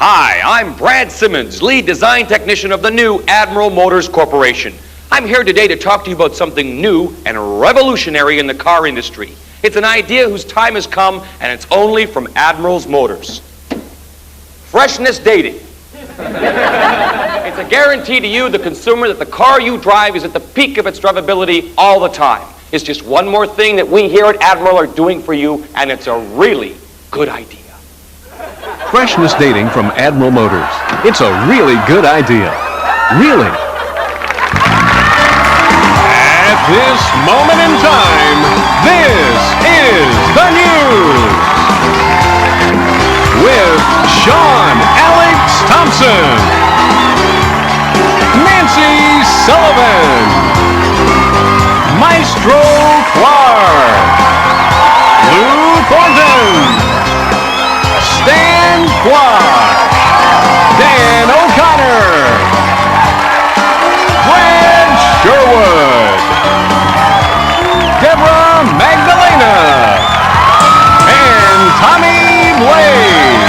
Hi, I'm Brad Simmons, lead design technician of the new Admiral Motors Corporation. I'm here today to talk to you about something new and revolutionary in the car industry. It's an idea whose time has come, and it's only from Admiral's Motors. Freshness dating. It's a guarantee to you, the consumer, that the car you drive is at the peak of its drivability all the time. It's just one more thing that we here at Admiral are doing for you, and it's a really good idea. Freshness dating from Admiral Motors. It's a really good idea. Really. At this moment in time, this is the news. With Sean Alex Thompson, Nancy Sullivan, Maestro Clark, Lou Thornton, Stan Clark, Dan O'Connor, Brad Sherwood, Deborah Magdalena, and Tommy Blade.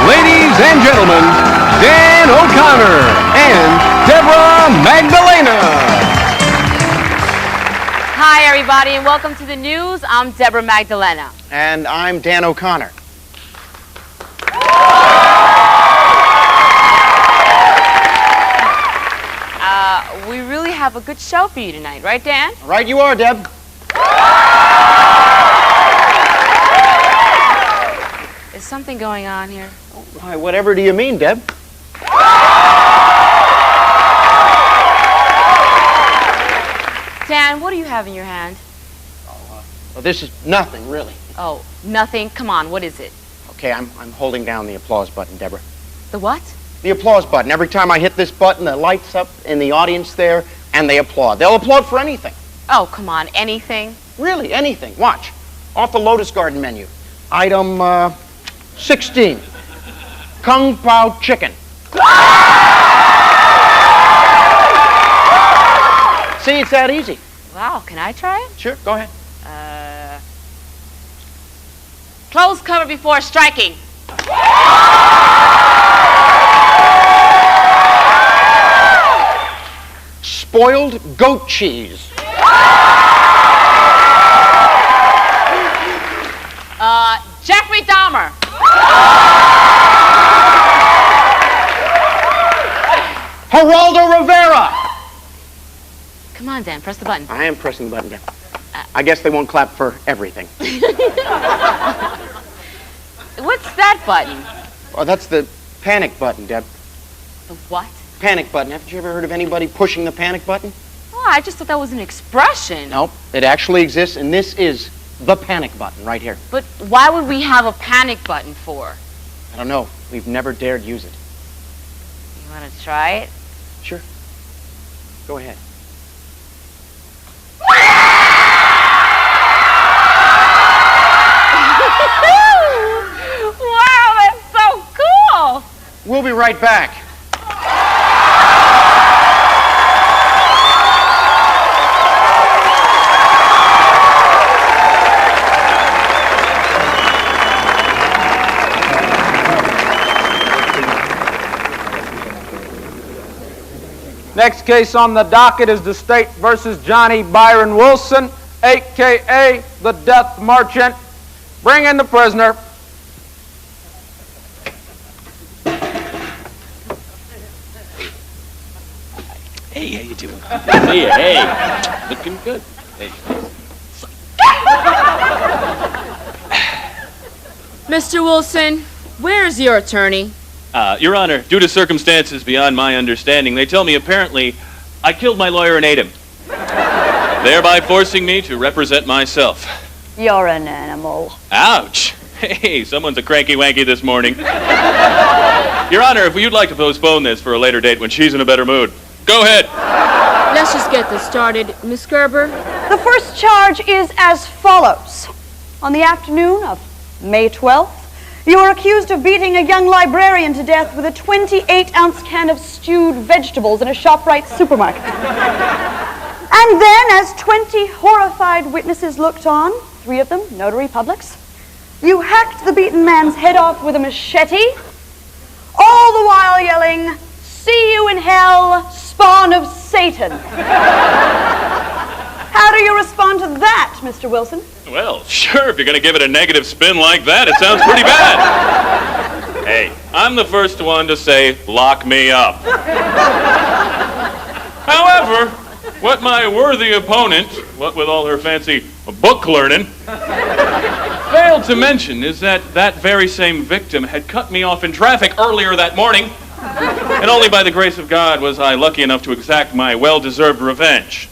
Ladies and gentlemen, Dan O'Connor and Deborah Magdalena. Hi, everybody, and welcome to the news. I'm Deborah Magdalena. And I'm Dan O'Connor. We really have a good show for you tonight, right, Dan? Right you are, Deb. Is something going on here? Why, whatever do you mean, Deb? Dan, what do you have in your hand? Well, this is nothing, really. Oh, nothing? Come on, what is it? Okay, I'm holding down the applause button, Deborah. The what? The applause button. Every time I hit this button, it lights up in the audience there, and they applaud. They'll applaud for anything. Oh, come on, anything? Really, anything. Watch. Off the Lotus Garden menu. Item 16. Kung Pao chicken. See, it's that easy. Wow, can I try it? Sure, go ahead. Close cover before striking. Spoiled goat cheese. Jeffrey Dahmer. Geraldo Rivera. Come on, Dan, press the button. I am pressing the button, Deb. I guess they won't clap for everything. What's that button? Oh, that's the panic button, Deb. The what? Panic button. Haven't you ever heard of anybody pushing the panic button? Oh, I just thought that was an expression. Nope. It actually exists, and this is the panic button right here. But why would we have a panic button for? I don't know. We've never dared use it. You want to try it? Sure. Go ahead. Wow, that's so cool! We'll be right back. Next case on the docket is the State versus Johnny Byron Wilson, a.k.a. the Death Merchant. Bring in the prisoner. Hey, how you doing? Hey, looking good. Hey. Mr. Wilson, where's your attorney? Your Honor, due to circumstances beyond my understanding, they tell me apparently I killed my lawyer and ate him, thereby forcing me to represent myself. You're an animal. Ouch! Hey, someone's a cranky-wanky this morning. Your Honor, if you'd like to postpone this for a later date when she's in a better mood, go ahead. Let's just get this started. Miss Gerber? The first charge is as follows. On the afternoon of May 12th, you are accused of beating a young librarian to death with a 28-ounce can of stewed vegetables in a ShopRite supermarket. And then, as 20 horrified witnesses looked on, 3 of them notary publics, you hacked the beaten man's head off with a machete, all the while yelling, "See you in hell, spawn of Satan." How do you respond to that, Mr. Wilson? Well, sure, if you're going to give it a negative spin like that, it sounds pretty bad. Hey, I'm the first one to say, lock me up. However, what my worthy opponent, what with all her fancy book learning, failed to mention is that that very same victim had cut me off in traffic earlier that morning, and only by the grace of God was I lucky enough to exact my well-deserved revenge.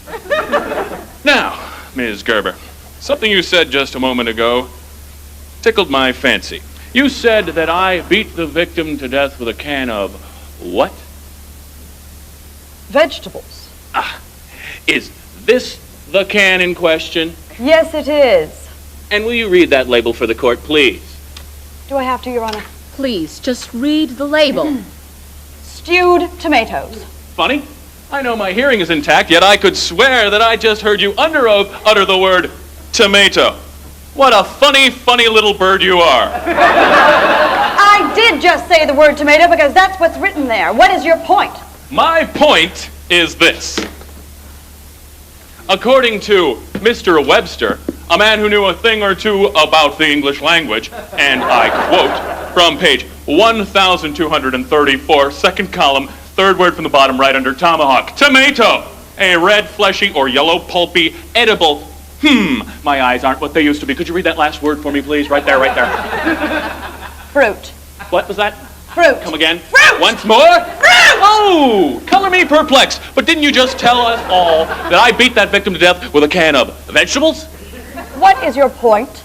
Now, Ms. Gerber, something you said just a moment ago tickled my fancy. You said that I beat the victim to death with a can of what? Vegetables. Is this the can in question? Yes, it is. And will you read that label for the court, please? Do I have to, Your Honor? Please, just read the label. Stewed tomatoes. Funny? I know my hearing is intact, yet I could swear that I just heard you under oath utter the word tomato. What a funny, funny little bird you are. I did just say the word tomato because that's what's written there. What is your point? My point is this. According to Mr. Webster, a man who knew a thing or two about the English language, and I quote from page 1234, second column, third word from the bottom right under tomahawk, tomato, a red, fleshy, or yellow, pulpy, edible, my eyes aren't what they used to be. Could you read that last word for me, please? Right there, right there. Fruit. What was that? Fruit. Come again? Fruit! Once more? Fruit! Oh, color me perplexed. But didn't you just tell us all that I beat that victim to death with a can of vegetables? What is your point?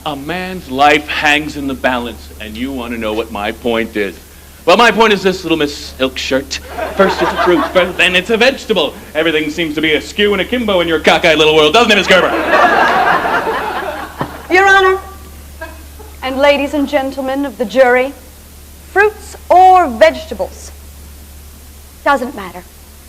A man's life hangs in the balance, and you want to know what my point is. Well, my point is this, little Miss Silk Shirt. First it's a fruit, then it's a vegetable. Everything seems to be askew and akimbo in your cockeyed little world, doesn't it, Miss Gerber? Your Honor, and ladies and gentlemen of the jury, fruits or vegetables, doesn't matter.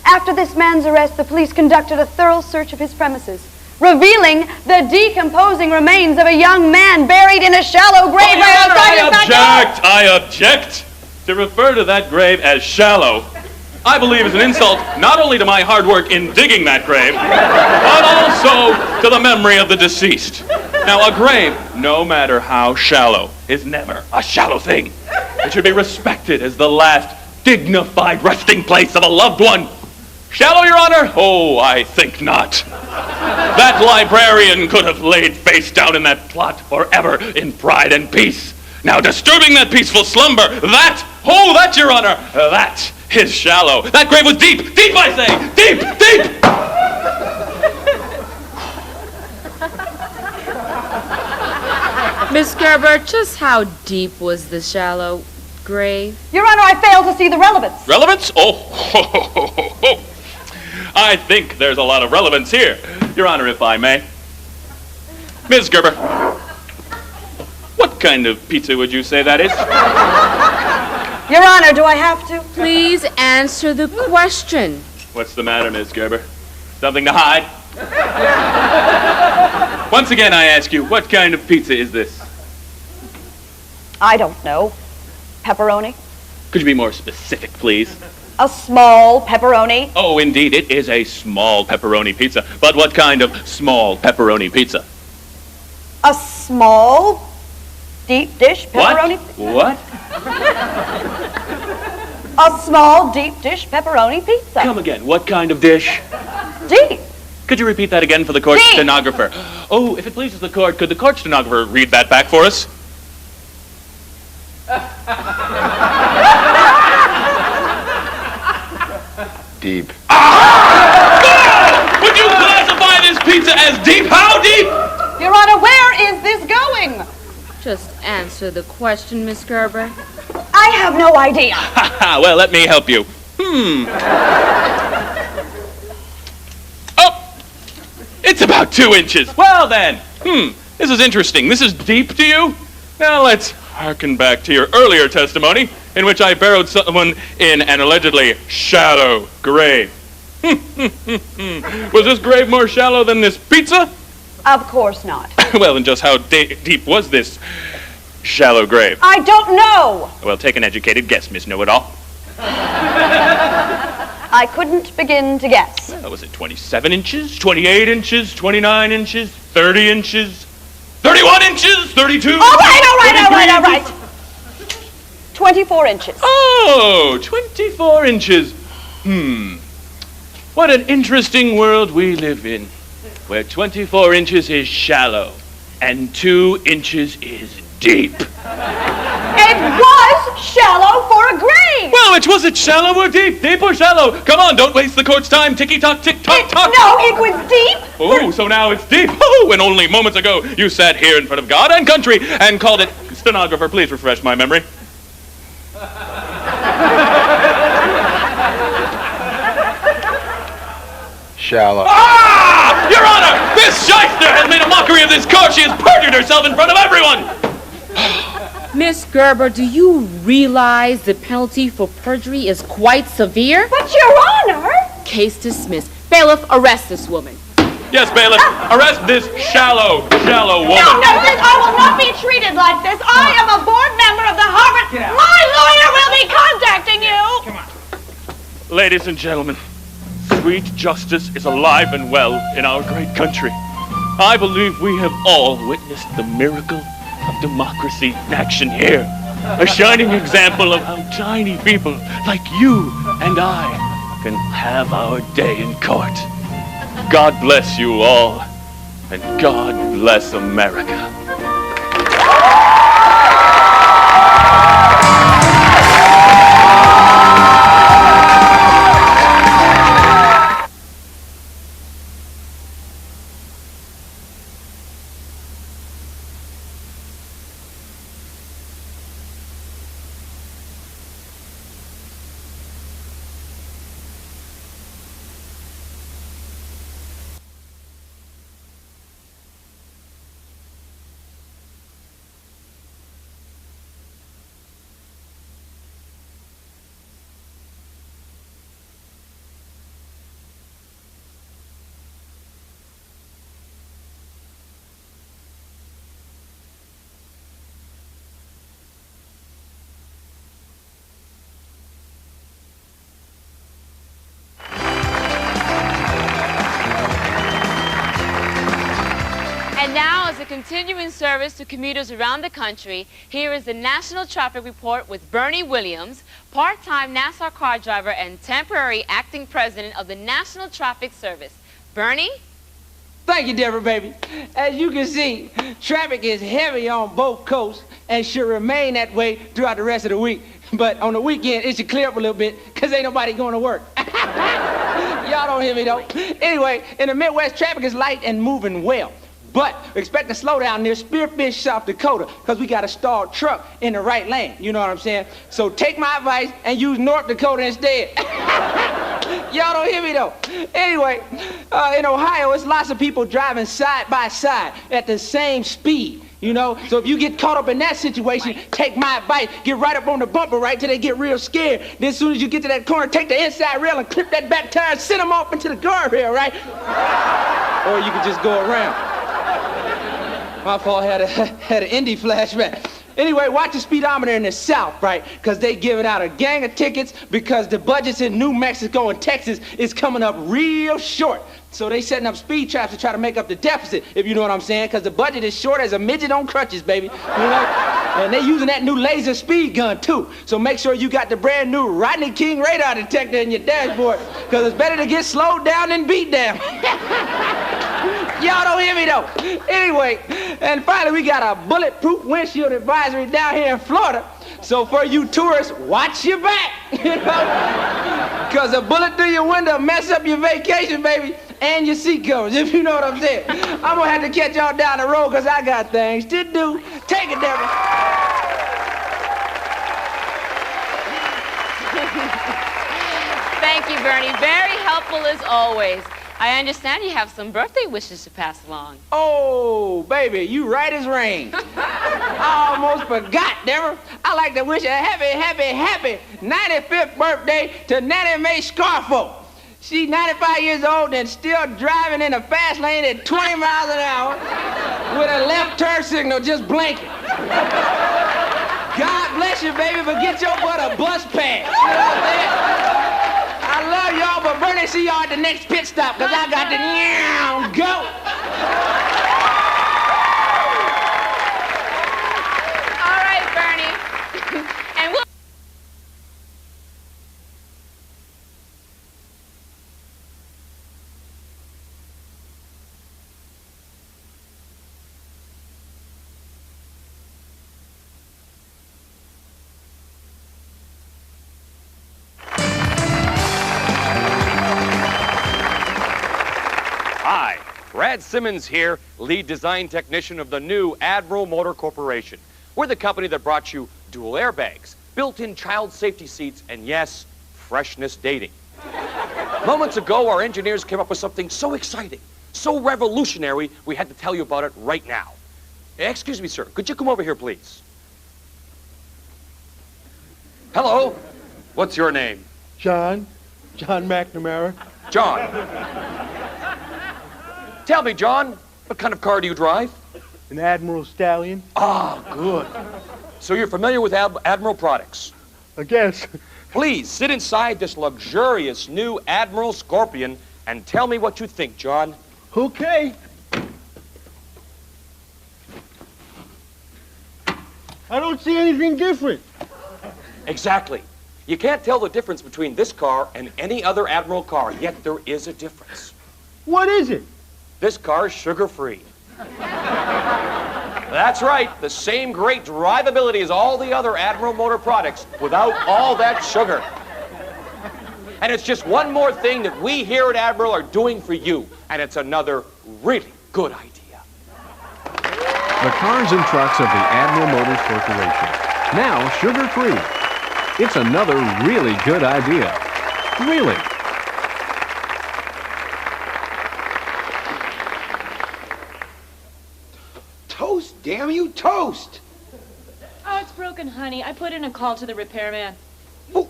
After this man's arrest, the police conducted a thorough search of his premises, revealing the decomposing remains of a young man buried in a shallow grave right outside his backyard. I object. To refer to that grave as shallow, I believe is an insult not only to my hard work in digging that grave, but also to the memory of the deceased. Now, a grave, no matter how shallow, is never a shallow thing. It should be respected as the last dignified resting place of a loved one. Shallow, Your Honor? Oh, I think not. That librarian could have laid face down in that plot forever in pride and peace. Now, disturbing that peaceful slumber, that, Your Honor, that is shallow. That grave was deep, deep, I say, deep, deep. Miss Gerber, just how deep was the shallow grave? Your Honor, I fail to see the relevance. Relevance? Oh, I think there's a lot of relevance here. Your Honor, if I may. Ms. Gerber, what kind of pizza would you say that is? Your Honor, do I have to? Please answer the question. What's the matter, Ms. Gerber? Something to hide? Once again, I ask you, what kind of pizza is this? I don't know. Pepperoni? Could you be more specific, please? A small pepperoni? Oh, indeed, it is a small pepperoni pizza. But what kind of small pepperoni pizza? A small deep dish pepperoni? What? A small deep dish pepperoni pizza. Come again, what kind of dish? Deep. Could you repeat that again for the court Deep. stenographer? Oh, if it pleases the court, could the court stenographer read that back for us? Deep. Would you classify this pizza as deep? How deep? Your Honor, where is this going? Just answer the question, Miss Gerber. I have no idea. Well, let me help you. Oh, it's about 2 inches. Well then, this is interesting. This is deep to you? Now let's harken back to your earlier testimony in which I buried someone in an allegedly shallow grave. Was this grave more shallow than this pizza? Of course not. Well, then just how deep was this shallow grave? I don't know. Well, take an educated guess, Miss Know-It-All. I couldn't begin to guess. Well, was it 27 inches, 28 inches, 29 inches, 30 inches, 31 inches, 32? All right. 24 inches. Oh, 24 inches. What an interesting world we live in, where 24 inches is shallow and 2 inches is deep. It was shallow for a grave. Well, which was it, shallow or deep? Deep or shallow? Come on, don't waste the court's time. Ticky-tock, tick-tock, tock. No, it was deep. Oh, so now it's deep. Oh, and only moments ago you sat here in front of God and country and called it... Stenographer, please refresh my memory. Shallow. Ah! Your Honor, this shyster has made a mockery of this court. She has perjured herself in front of everyone. Miss Gerber, do you realize the penalty for perjury is quite severe? But, Your Honor! Case dismissed. Bailiff, arrest this woman. Yes, bailiff, arrest this shallow woman. No, I will not be treated like this. I am a board member of the Harvard. My lawyer will be contacting you. Come on. Ladies and gentlemen, sweet justice is alive and well in our great country. I believe we have all witnessed the miracle of democracy in action here. A shining example of how tiny people like you and I can have our day in court. God bless you all, and God bless America. And now, as a continuing service to commuters around the country, here is the National Traffic Report with Bernie Williams, part-time NASCAR car driver and temporary acting president of the National Traffic Service. Bernie? Thank you, Deborah, baby. As you can see, traffic is heavy on both coasts and should remain that way throughout the rest of the week. But on the weekend, it should clear up a little bit because ain't nobody going to work. Y'all don't hear me, though. Anyway, in the Midwest, traffic is light and moving well. But expect a slowdown near Spearfish, South Dakota, because we got a stalled truck in the right lane. You know what I'm saying? So take my advice and use North Dakota instead. Y'all don't hear me, though. Anyway, in Ohio, it's lots of people driving side by side at the same speed. You know, so if you get caught up in that situation, take my advice, get right up on the bumper right till they get real scared. Then as soon as you get to that corner, take the inside rail and clip that back tire and send them off into the guardrail, right? Or you could just go around. My fault, had an Indy flashback. Anyway, watch the speedometer in the South, right? Because they giving out a gang of tickets because the budgets in New Mexico and Texas is coming up real short. So they setting up speed traps to try to make up the deficit, if you know what I'm saying, because the budget is short as a midget on crutches, baby. You know? And they using that new laser speed gun, too. So make sure you got the brand new Rodney King radar detector in your dashboard, because it's better to get slowed down than beat down. Y'all don't hear me, though. Anyway, and finally, we got a bulletproof windshield advisory down here in Florida. So for you tourists, watch your back, you know? Because a bullet through your window mess up your vacation, baby, and your seat covers, if you know what I'm saying. I'm going to have to catch y'all down the road because I got things to do. Take it, Deborah. Thank you, Bernie. Very helpful as always. I understand you have some birthday wishes to pass along. Oh, baby, you right as rain. I almost forgot, Deborah. I like to wish a happy 95th birthday to Nanny Mae Scarfo. She's 95 years old and still driving in a fast lane at 20 miles an hour with a left turn signal just blinking. God bless you, baby, but get your butt a bus pass. You know what I'm saying? I love y'all, but Bernie, see y'all at the next pit stop, because I got to go. All right, Bernie. And we'll... Hi, Brad Simmons here, lead design technician of the new Admiral Motor Corporation. We're the company that brought you dual airbags, built-in child safety seats, and yes, freshness dating. Moments ago, our engineers came up with something so exciting, so revolutionary, we had to tell you about it right now. Excuse me, sir, could you come over here, please? Hello, what's your name? John McNamara. John. Tell me, John, what kind of car do you drive? An Admiral Stallion. Ah, good. So you're familiar with Admiral products? I guess. Please, sit inside this luxurious new Admiral Scorpion and tell me what you think, John. Okay. I don't see anything different. Exactly. You can't tell the difference between this car and any other Admiral car, yet there is a difference. What is it? This car is sugar-free. That's right, the same great drivability as all the other Admiral Motor products without all that sugar. And it's just one more thing that we here at Admiral are doing for you, and it's another really good idea. The cars and trucks of the Admiral Motors Corporation. Now sugar-free. It's another really good idea. Really. Toast, damn you, toast! Oh, it's broken, honey. I put in a call to the repairman. Well,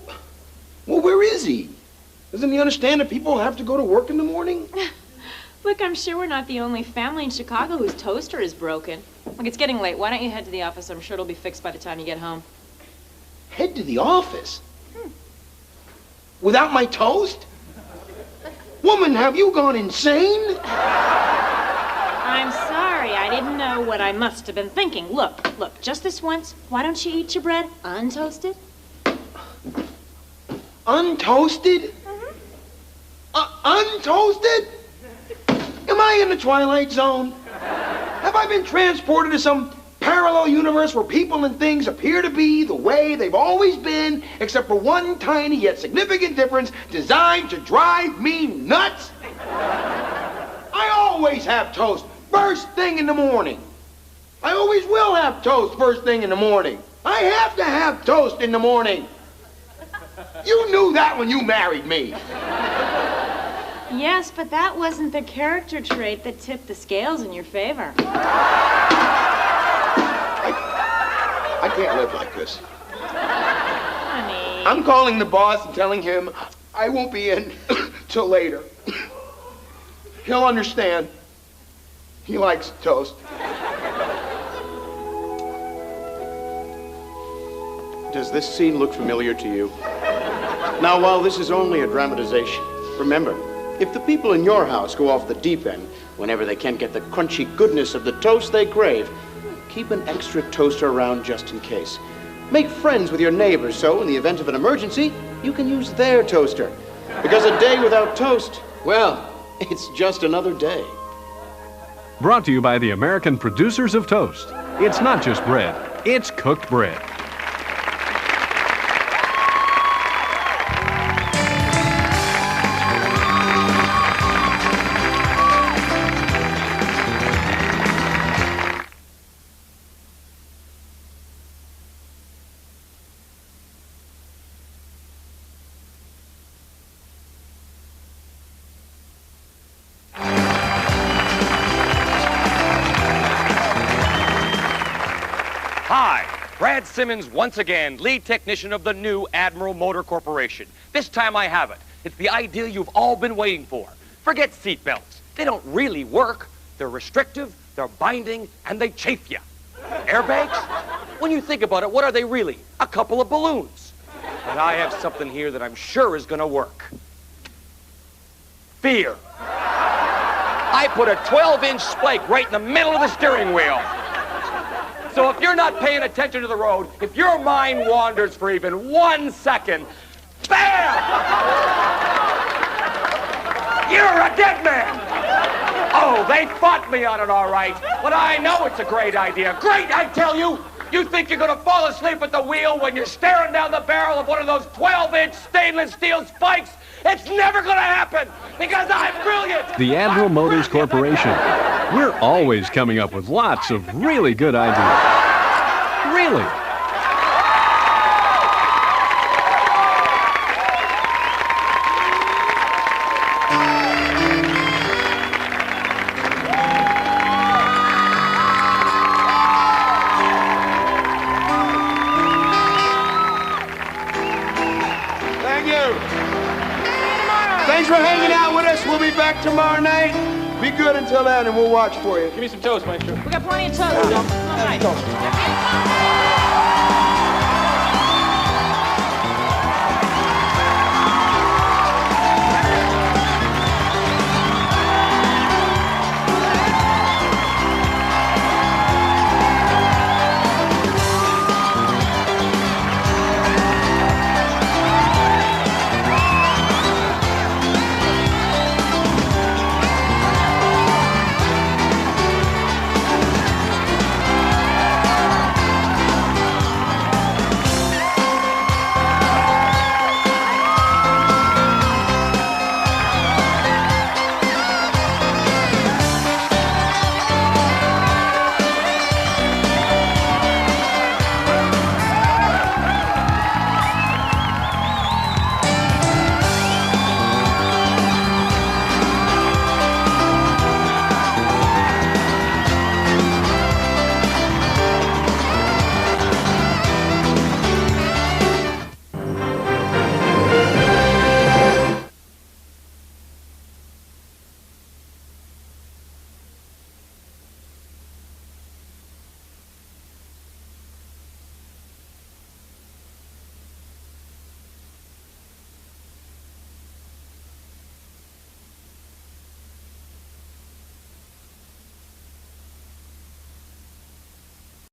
where is he? Doesn't he understand that people have to go to work in the morning? Look, I'm sure we're not the only family in Chicago whose toaster is broken. Look, it's getting late. Why don't you head to the office? I'm sure it'll be fixed by the time you get home. Head to the office? Without my toast? Woman, have you gone insane? I'm sorry. I didn't know what I must have been thinking. Look, just this once, why don't you eat your bread untoasted? Untoasted? Untoasted? Am I in the Twilight Zone? Have I been transported to some parallel universe where people and things appear to be the way they've always been, except for one tiny yet significant difference designed to drive me nuts? I always have toast first thing in the morning. I always will have toast first thing in the morning. I have to have toast in the morning. You knew that when you married me. Yes, but that wasn't the character trait that tipped the scales in your favor. I can't live like this. Honey. I'm calling the boss and telling him I won't be in till later. He'll understand. He likes toast. Does this scene look familiar to you? Now, while this is only a dramatization, remember, if the people in your house go off the deep end whenever they can't get the crunchy goodness of the toast they crave, keep an extra toaster around just in case. Make friends with your neighbors so, in the event of an emergency, you can use their toaster. Because a day without toast, well, it's just another day. Brought to you by the American producers of toast. It's not just bread, it's cooked bread. Hi, Brad Simmons once again, lead technician of the new Admiral Motor Corporation. This time I have it. It's the idea you've all been waiting for. Forget seatbelts. They don't really work. They're restrictive, they're binding, and they chafe you. Airbags? When you think about it, what are they really? A couple of balloons. But I have something here that I'm sure is gonna work. Fear. I put a 12-inch spike right in the middle of the steering wheel. So if you're not paying attention to the road, if your mind wanders for even 1 second, bam! You're a dead man! Oh, they fought me on it all right, but I know it's a great idea. Great, I tell you! You think you're gonna fall asleep at the wheel when you're staring down the barrel of one of those 12-inch stainless steel spikes? It's never gonna happen, because I'm brilliant! The Admiral Motors Corporation. We're always coming up with lots of really good ideas. Really. Thank you. Thanks for hanging out with us. We'll be back tomorrow night. Be good until then, and we'll watch for you. Give me some toast, Maestro. We got plenty of toast. All right.